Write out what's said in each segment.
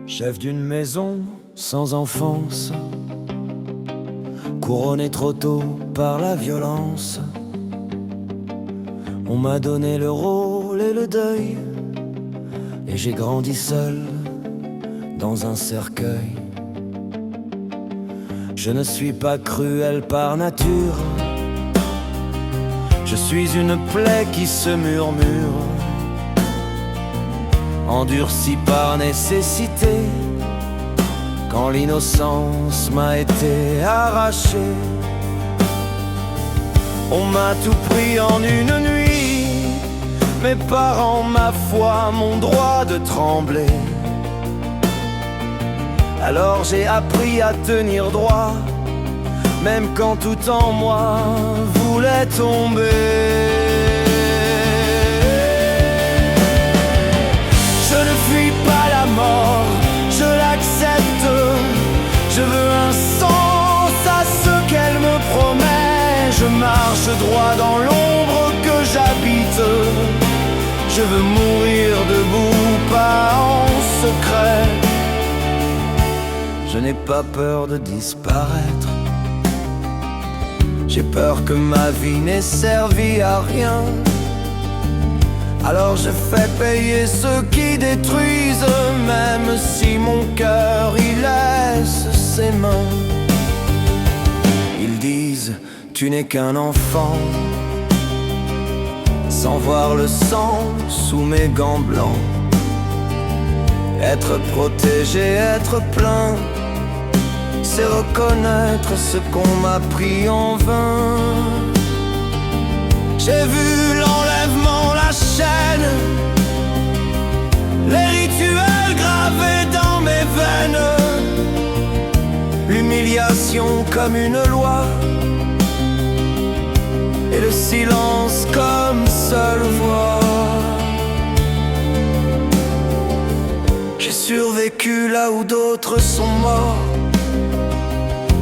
Chef d'une maison sans enfance, couronné trop tôt par la violence. On m'a donné le rôle et le deuil, et j'ai grandi seul dans un cercueil. Je ne suis pas cruel par nature, je suis une plaie qui se murmure, endurcie par nécessité, quand l'innocence m'a été arrachée. On m'a tout pris en une nuit, mes parents, ma foi, mon droit de trembler. Alors j'ai appris à tenir droit, même quand tout en moi voulait tomber. Je ne fuis pas la mort, je l'accepte. Je veux un sens à ce qu'elle me promet. Je marche droit dans l'ombre que j'habite. Je veux mourir debout, pas en secret. Je n'ai pas peur de disparaître. J'ai peur que ma vie n'ait servi à rien. Alors je fais payer ceux qui détruisent, même si mon cœur y laisse ses mains. Ils disent, tu n'es qu'un enfant, sans voir le sang sous mes gants blancs. Être protégé, être plein, c'est reconnaître ce qu'on m'a pris en vain. J'ai vu l'enlèvement, la chaîne, les rituels gravés dans mes veines, l'humiliation comme une loi, et le silence comme seule voix. J'ai survécu là où d'autres sont morts.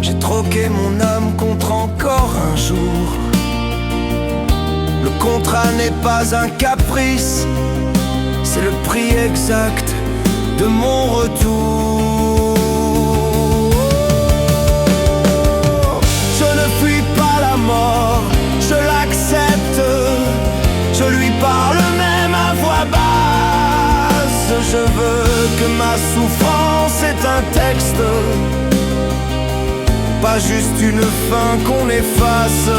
J'ai troqué mon âme contre encore un jour. Le contrat n'est pas un caprice, c'est le prix exact de mon retour. Je ne fuis pas la mort, je l'accepte. Je lui parle même à voix basse. Je veux que ma souffrance est un texte, pas juste une fin qu'on efface.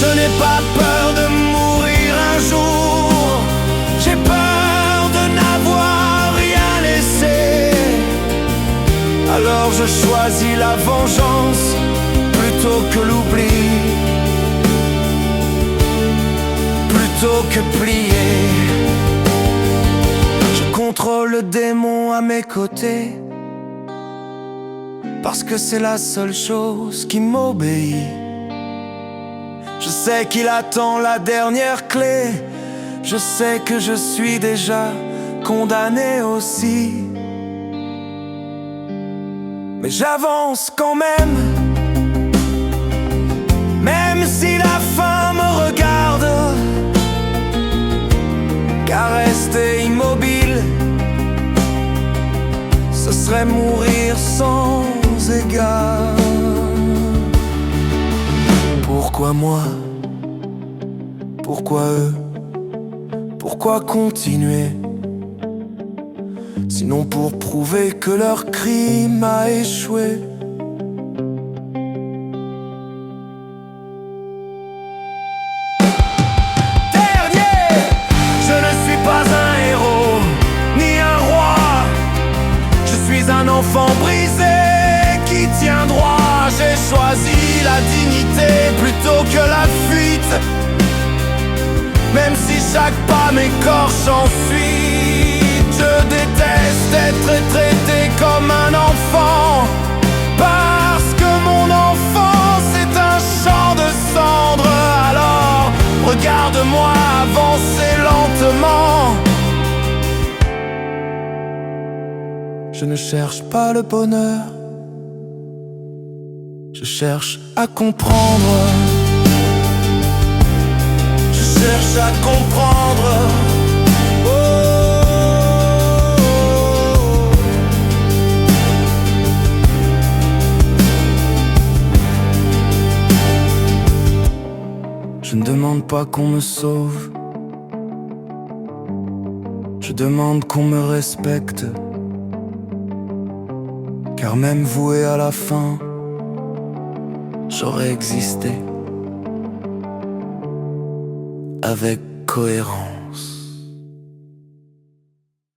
Je n'ai pas peur de mourir un jour, j'ai peur de n'avoir rien laissé. Alors je choisis la vengeance plutôt que l'oubli, plutôt que plier. Je contrôle le démon à mes côtés, parce que c'est la seule chose qui m'obéit. Je sais qu'il attend la dernière clé. Je sais que je suis déjà condamné aussi. Mais j'avance quand même, même si la fin me regarde. Car rester immobile, ce serait mourir sans égard. Pourquoi moi? Pourquoi eux? Pourquoi continuer? Sinon pour prouver que leur crime a échoué. Dernier! Je ne suis pas un héros, ni un roi. Je suis un enfant brisé qui tient droit. J'ai choisi la dignité plutôt que la fuite, même si chaque pas m'écorche ensuite. Je déteste être traité comme un enfant, parce que mon enfance est un champ de cendres. Alors regarde-moi avancer lentement. Je ne cherche pas le bonheur, je cherche à comprendre. Je cherche à comprendre. Oh, Je ne demande pas qu'on me sauve, je demande qu'on me respecte. Car même voué à la fin, j'aurais existé avec cohérence.